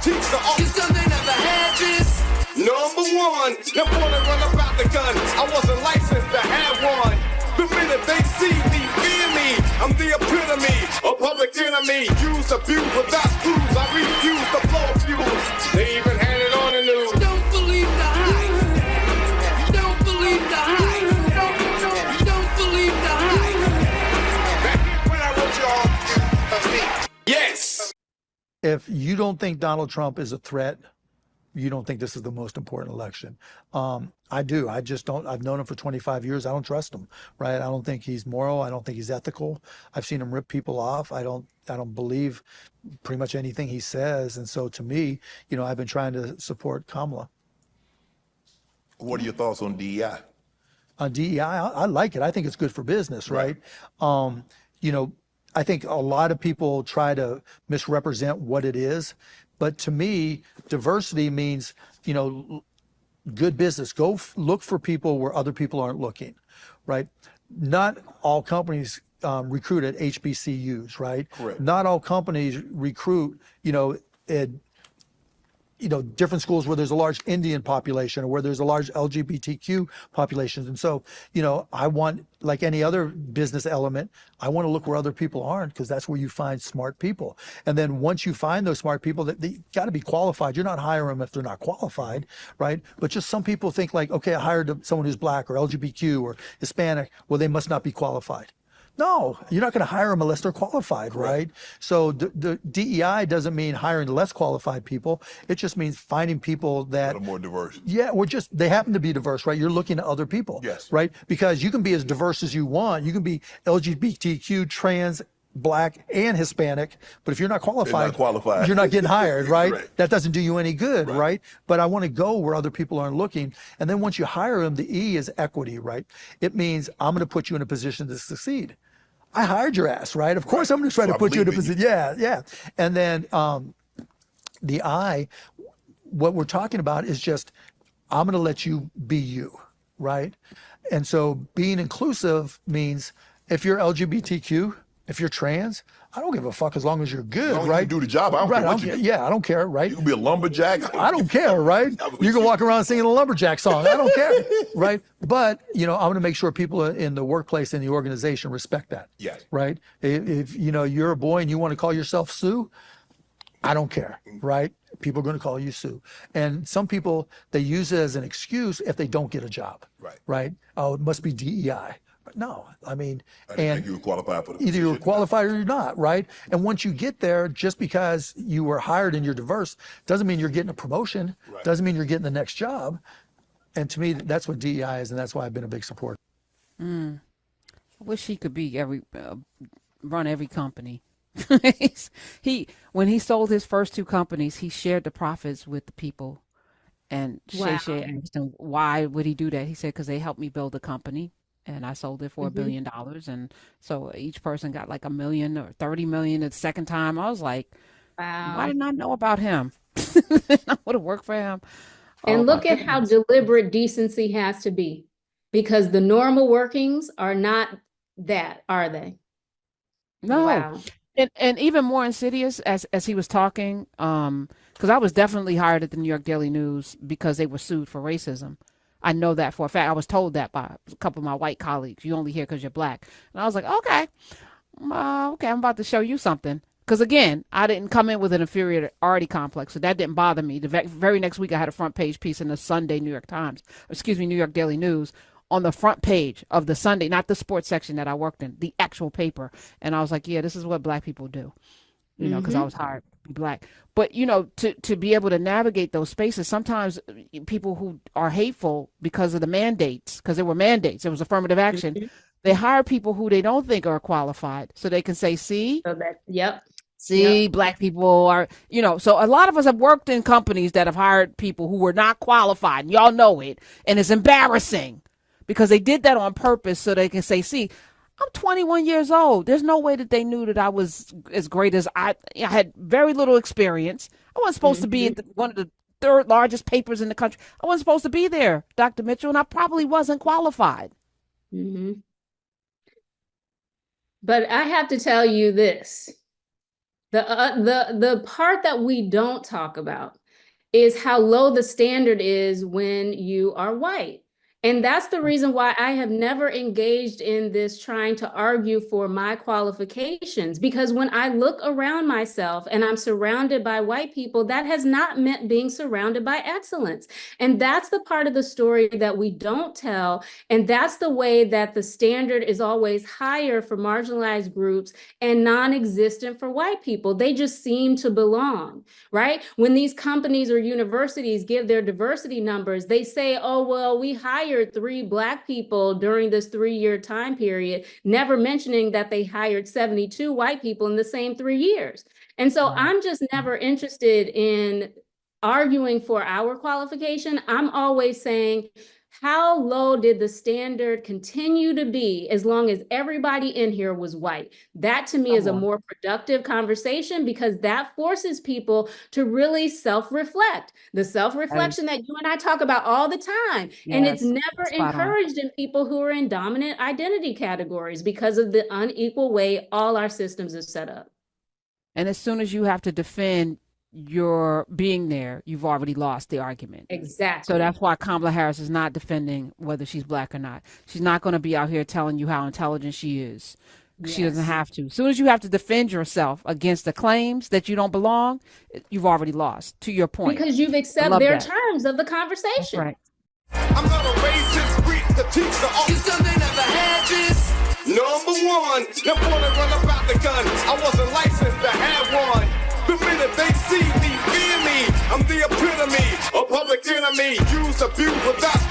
teach the art. Cause they never had this. Number one, never wanna run about the gun. I wasn't licensed to have one. The minute they see me, fear me. I'm the epitome of public enemy. Use, abuse without clues. I refuse to blow fuse. They even had it on the news. Don't believe the hype. Don't believe the hype. Don't believe the hype. Back when I wrote y'all, yes. If you don't think Donald Trump is a threat, you don't think this is the most important election. I do. I just don't. I've known him for 25 years. I don't trust him, right? I don't think he's moral. I don't think he's ethical. I've seen him rip people off. I don't believe pretty much anything he says. And so to me, I've been trying to support Kamala. What are your thoughts on DEI? On DEI, I like it. I think it's good for business, right? I think a lot of people try to misrepresent what it is. But to me, diversity means, good business. Go look for people where other people aren't looking, right? Not all companies recruit at HBCUs, right? Correct. Not all companies recruit, at different schools where there's a large Indian population or where there's a large LGBTQ population. And so, I want, like any other business element, I want to look where other people aren't, because that's where you find smart people. And then once you find those smart people, they got to be qualified. You're not hiring them if they're not qualified, right? But just some people think like, okay, I hired someone who's black or LGBTQ or Hispanic. Well, they must not be qualified. No, you're not going to hire them unless they're qualified, Correct. right? So the DEI doesn't mean hiring less qualified people. It just means finding people that are more diverse. Yeah, they happen to be diverse, right? You're looking at other people, Yes. right? Because you can be as diverse as you want. You can be LGBTQ, trans, black, and Hispanic, but if you're not qualified, you're not getting hired, right? Correct. That doesn't do you any good, right? But I want to go where other people aren't looking. And then once you hire them, the E is equity, right? It means I'm going to put you in a position to succeed. I hired your ass, right? Of course I'm going to try to put you in a position. Yeah. And then the I, what we're talking about is just, I'm going to let you be you, right? And so being inclusive means if you're LGBTQ, if you're trans, I don't give a fuck as long as you're good, right? You do the job. I don't care what you do. Yeah, I don't care, right? You can be a lumberjack. I don't care, right? You can walk around singing a lumberjack song. I don't care, right? But, I'm going to make sure people in the workplace and the organization respect that. Yes. Right? If you're a boy and you want to call yourself Sue, I don't care, right? People are going to call you Sue. And some people, they use it as an excuse if they don't get a job. Right? Oh, it must be DEI. But no, I mean, I didn't think you were qualified for the either you're qualified or you're not, right? And once you get there, just because you were hired and you're diverse, doesn't mean you're getting a promotion, doesn't mean you're getting the next job. And to me, that's what DEI is, and that's why I've been a big supporter. I wish he could be run every company. When he sold his first two companies, he shared the profits with the people. And Shay asked him, why would he do that? He said, because they helped me build a company. And I sold it for $1 billion. And so each person got like $1 million or 30 million the second time. I was like, wow, why didn't I know about him? I would have worked for him. And look at how deliberate decency has to be, because the normal workings are not that, are they? No. Wow. And even more insidious as he was talking, because I was definitely hired at the New York Daily News because they were sued for racism. I know that for a fact. I was told that by a couple of my white colleagues. You only here because you're black. And I was like, okay, I'm about to show you something. Because again, I didn't come in with an inferiority complex, so that didn't bother me. The very next week, I had a front page piece in the New York Daily News, on the front page of the Sunday, not the sports section that I worked in, the actual paper. And I was like, yeah, this is what black people do, because I was hired to be black. But, to be able to navigate those spaces, sometimes people who are hateful because of the mandates, because there were mandates, it was affirmative action, they hire people who they don't think are qualified so they can say, see, black people are, so a lot of us have worked in companies that have hired people who were not qualified. And y'all know it. And it's embarrassing because they did that on purpose so they can say, see, I'm 21 years old. There's no way that they knew that I was as great as I had very little experience. I wasn't supposed to be at one of the third largest papers in the country. I wasn't supposed to be there, Dr. Mitchell, and I probably wasn't qualified. But I have to tell you this. The part that we don't talk about is how low the standard is when you are white. And that's the reason why I have never engaged in this trying to argue for my qualifications, because when I look around myself and I'm surrounded by white people, that has not meant being surrounded by excellence. And that's the part of the story that we don't tell. And that's the way that the standard is always higher for marginalized groups and non-existent for white people. They just seem to belong, right? When these companies or universities give their diversity numbers, they say, oh, well, we hired 3 Black people during this 3-year time period, never mentioning that they hired 72 white people in the same 3 years. And so I'm just never interested in arguing for our qualification. I'm always saying, how low did the standard continue to be as long as everybody in here was white? That to me is a more productive conversation, because that forces people to really self-reflect. The self-reflection that you and I talk about all the time. And it's never encouraged in people who are in dominant identity categories because of the unequal way all our systems are set up. And as soon as you have to defend your being there, you've already lost the argument. Exactly. So that's why Kamala Harris is not defending whether she's Black or not. She's not going to be out here telling you how intelligent she is. She doesn't have to. As soon as you have to defend yourself against the claims that you don't belong, you've already lost, to your point. Because you've accepted their terms of the conversation. That's right. I'm gonna raise this street to teach the You still they never had this. Number 1, never wanna run about the gun. I wasn't licensed to have one. The minute they see me, fear me. I'm the epitome, a public enemy. Use, abuse without